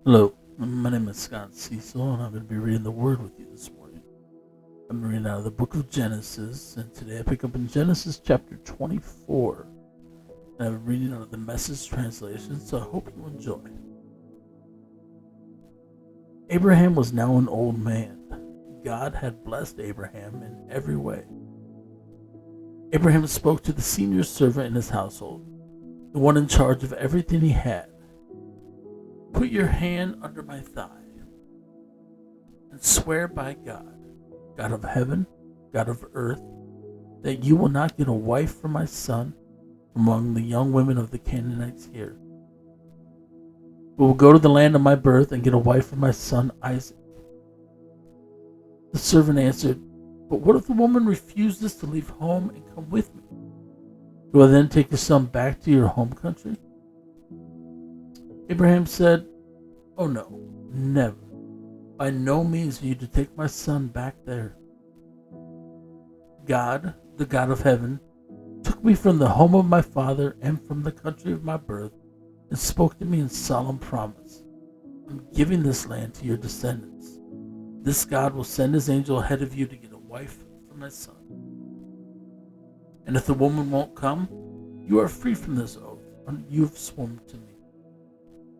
Hello, my name is Cecil, and I'm going to be reading the Word with you this morning. I'm reading out of the book of Genesis, and today I pick up in Genesis chapter 24. And I'm reading out of the Message translation, so I hope you enjoy. Abraham was now an old man. God had blessed Abraham in every way. Abraham spoke to the senior servant in his household, the one in charge of everything he had. Put your hand under my thigh and swear by God, God of heaven, God of earth, that you will not get a wife for my son from among the young women of the Canaanites here. We will go to the land of my birth and get a wife for my son Isaac. The servant answered, but what if the woman refuses to leave home and come with me? Do I then take your son back to your home country? Abraham said, oh no, never. By no means are you to take my son back there. God, the God of heaven, took me from the home of my father and from the country of my birth and spoke to me in solemn promise. I'm giving this land to your descendants. This God will send his angel ahead of you to get a wife for my son. And if the woman won't come, you are free from this oath you have sworn to me.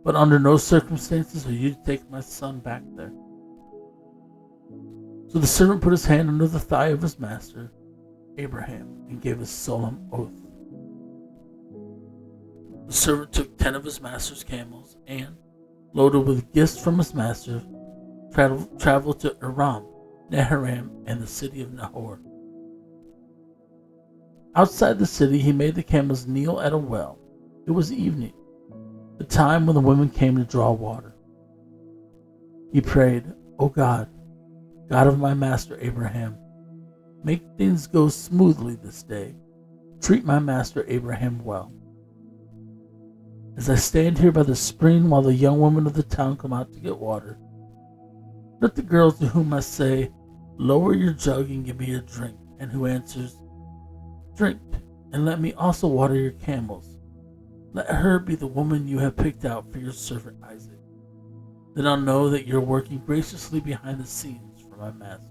But under no circumstances are you to take my son back there. So the servant put his hand under the thigh of his master, Abraham, and gave a solemn oath. The servant took 10 of his master's camels and, loaded with gifts from his master, traveled to Aram, Naharaim, and the city of Nahor. Outside the city, he made the camels kneel at a well. It was evening, the time when the women came to draw water. He prayed, O God, God of my master Abraham, make things go smoothly this day. Treat my master Abraham well. As I stand here by the spring while the young women of the town come out to get water, let the girl to whom I say, lower your jug and give me a drink, and who answers, drink, and let me also water your camels. Let her be the woman you have picked out for your servant Isaac. Then I'll know that you're working graciously behind the scenes for my master.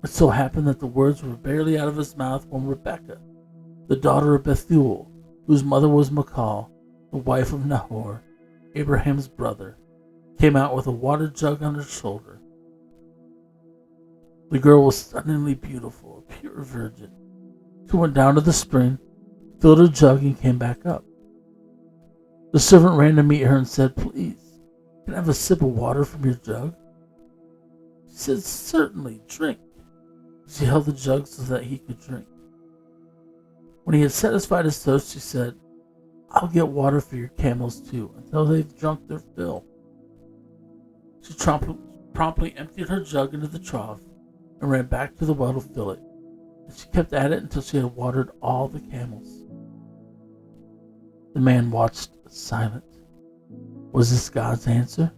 It so happened that the words were barely out of his mouth when Rebekah, the daughter of Bethuel, whose mother was Michal, the wife of Nahor, Abraham's brother, came out with a water jug on her shoulder. The girl was stunningly beautiful, a pure virgin. She went down to the spring, filled her jug, and came back up. The servant ran to meet her and said, please, can I have a sip of water from your jug? She said, certainly, drink. She held the jug so that he could drink. When he had satisfied his thirst, she said, I'll get water for your camels too, until they've drunk their fill. She promptly emptied her jug into the trough and ran back to the well to fill it, and she kept at it until she had watered all the camels. The man watched silent. Was this God's answer?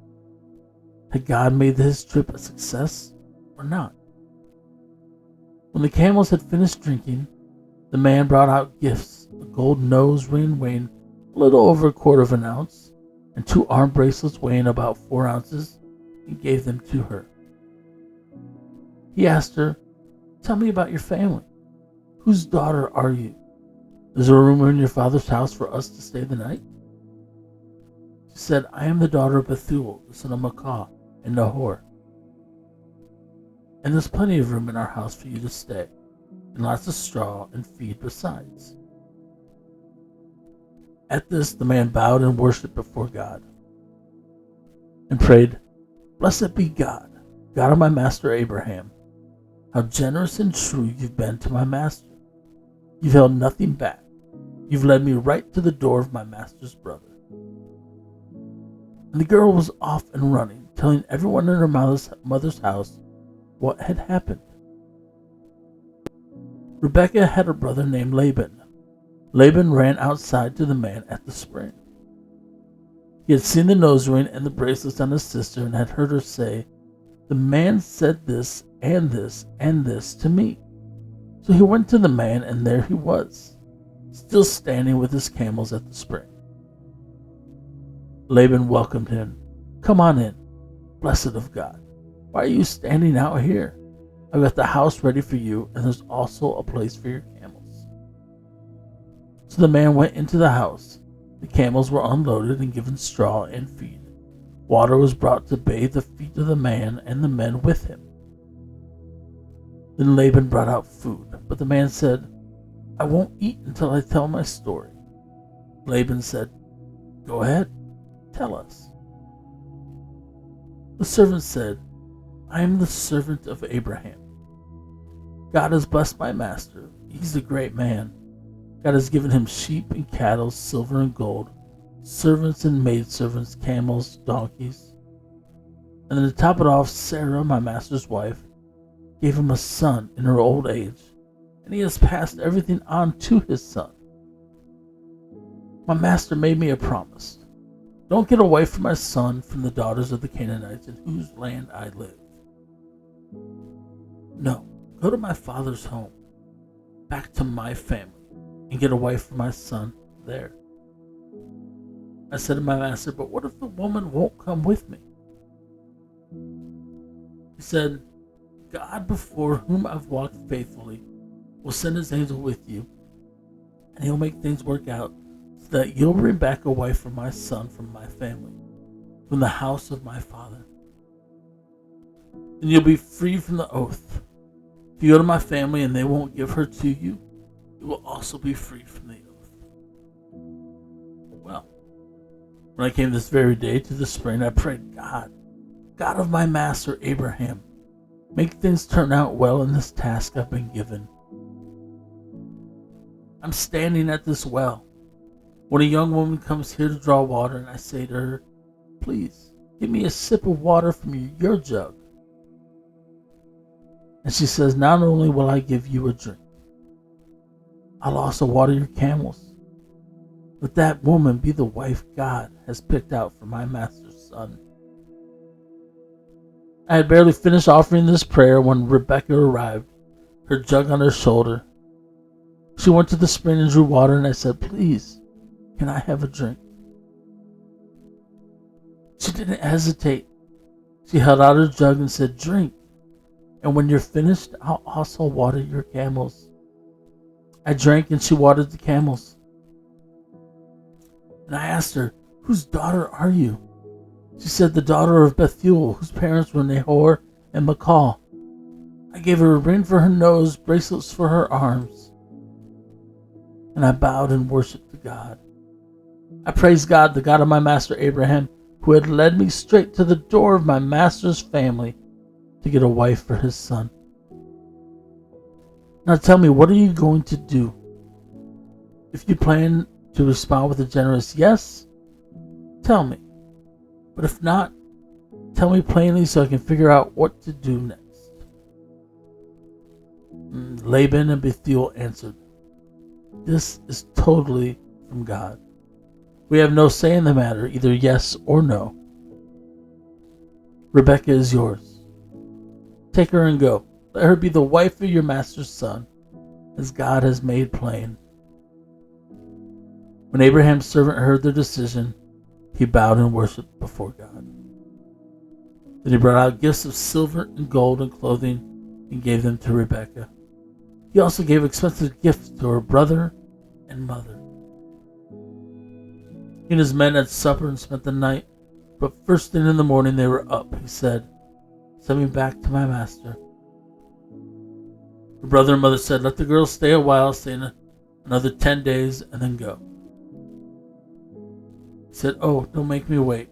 Had God made his trip a success or not? When the camels had finished drinking, the man brought out gifts, a gold nose ring weighing a little over a quarter of an ounce, and 2 arm bracelets weighing about 4 ounces, and gave them to her. He asked her, tell me about your family. Whose daughter are you? Is there a room in your father's house for us to stay the night? She said, I am the daughter of Bethuel, the son of Michal, and Nahor. And there's plenty of room in our house for you to stay, and lots of straw and feed besides. At this, the man bowed and worshipped before God, and prayed, blessed be God, God of my master Abraham. How generous and true you've been to my master. You've held nothing back. You've led me right to the door of my master's brother. And the girl was off and running, telling everyone in her mother's house what had happened. Rebekah had a brother named Laban. Laban ran outside to the man at the spring. He had seen the nose ring and the bracelets on his sister and had heard her say, the man said this and this and this to me. So he went to the man, and there he was, still standing with his camels at the spring. Laban welcomed him. "Come on in, blessed of God. Why are you standing out here? I've got the house ready for you, and there's also a place for your camels." So the man went into the house. The camels were unloaded and given straw and feed. Water was brought to bathe the feet of the man and the men with him. Then Laban brought out food, but the man said, "I won't eat until I tell my story." Laban said, "Go ahead, tell us." The servant said, "I am the servant of Abraham. God has blessed my master. He's a great man. God has given him sheep and cattle, silver and gold, servants and maidservants, camels, donkeys. And then to top it off, Sarah, my master's wife, gave him a son in her old age, and he has passed everything on to his son. My master made me a promise. Don't get away from my son from the daughters of the Canaanites in whose land I live. No, go to my father's home, back to my family, and get away from my son there." I said to my master, "But what if the woman won't come with me?" He said, "God, before whom I've walked faithfully, will send his angel with you, and he'll make things work out so that you'll bring back a wife for my son from my family, from the house of my father. Then you'll be free from the oath. If you go to my family and they won't give her to you, you will also be free from the oath." Well, when I came this very day to the spring, I prayed, God of my master Abraham, make things turn out well in this task I've been given. I'm standing at this well when a young woman comes here to draw water, and I say to her, "Please, give me a sip of water from your jug." And she says, "Not only will I give you a drink, I'll also water your camels. Let that woman be the wife God has picked out for my master's son." I had barely finished offering this prayer when Rebecca arrived, her jug on her shoulder. She went to the spring and drew water, and I said, "Please, can I have a drink?" She didn't hesitate. She held out her jug and said, "Drink, and when you're finished, I'll also water your camels." I drank, and she watered the camels. And I asked her, "Whose daughter are you?" She said, "The daughter of Bethuel, whose parents were Nahor and Michal." I gave her a ring for her nose, bracelets for her arms, and I bowed and worshipped to God. I praised God, the God of my master Abraham, who had led me straight to the door of my master's family to get a wife for his son. Now tell me, what are you going to do? If you plan to respond with a generous yes, tell me. But if not, tell me plainly so I can figure out what to do next." Laban and Bethuel answered, "This is totally from God. We have no say in the matter, either yes or no. Rebecca is yours. Take her and go. Let her be the wife of your master's son, as God has made plain." When Abraham's servant heard their decision, he bowed and worshipped before God. Then he brought out gifts of silver and gold and clothing and gave them to Rebekah. He also gave expensive gifts to her brother and mother. He and his men had supper and spent the night, but first thing in the morning they were up. He said, "Send me back to my master." Her brother and mother said, "Let the girl stay a while, stay another 10 days, and then go." He said, "Oh, don't make me wait.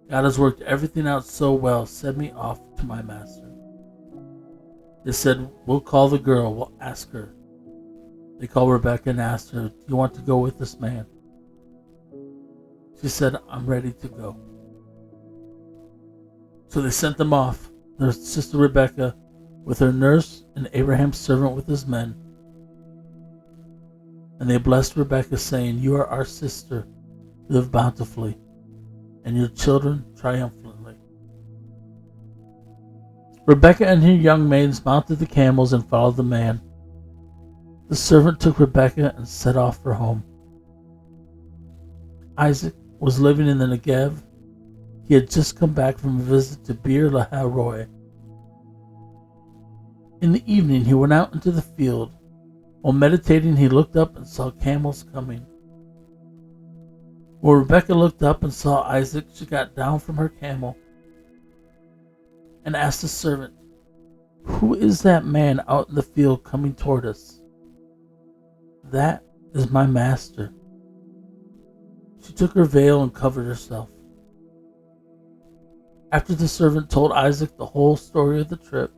God has worked everything out so well. Send me off to my master." They said, "We'll call the girl. We'll ask her." They called Rebecca and asked her, "Do you want to go with this man?" She said, "I'm ready to go." So they sent them off, their sister Rebecca with her nurse and Abraham's servant with his men. And they blessed Rebecca, saying, "You are our sister. Live bountifully, and your children triumphantly." Rebecca and her young maids mounted the camels and followed the man. The servant took Rebecca and set off for home. Isaac was living in the Negev. He had just come back from a visit to Bir Laharoy. In the evening, he went out into the field. While meditating, he looked up and saw camels coming. When Rebecca looked up and saw Isaac, she got down from her camel and asked the servant, "Who is that man out in the field coming toward us?" "That is my master." She took her veil and covered herself. After the servant told Isaac the whole story of the trip,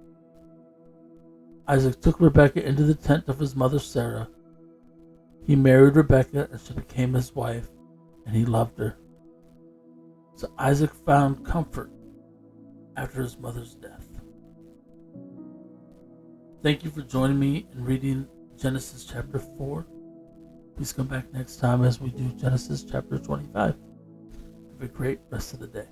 Isaac took Rebekah into the tent of his mother Sarah. He married Rebekah and she became his wife, and he loved her. So Isaac found comfort after his mother's death. Thank you for joining me in reading Genesis chapter 4. Please come back next time as we do Genesis chapter 25. Have a great rest of the day.